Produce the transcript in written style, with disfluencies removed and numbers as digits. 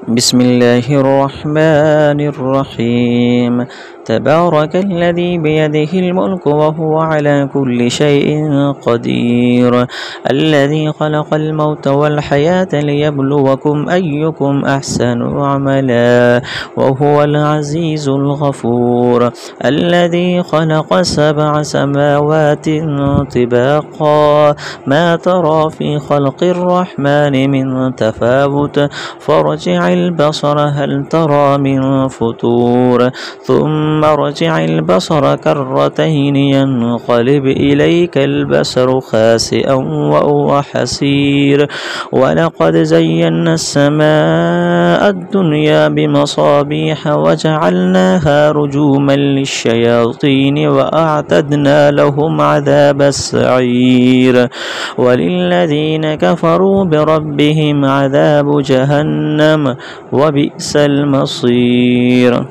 بسم الله الرحمن الرحيم. تبارك الذي بيده الملك وهو على كل شيء قدير، الذي خلق الموت والحياة ليبلوكم أيكم أحسن عملا وهو العزيز الغفور، الذي خلق 7 سماوات طباقا ما ترى في خلق الرحمن من تفاوت فارجع البصر هل ترى من فتور، ثم ارجع البصر كرتين ينقلب إليك البصر خاسئا وهو حسير، ولقد زينا السماء الدنيا بمصابيح وجعلناها رجوما للشياطين وأعتدنا لهم عذاب السعير، وللذين كفروا بربهم عذاب جهنم وبئس المصير.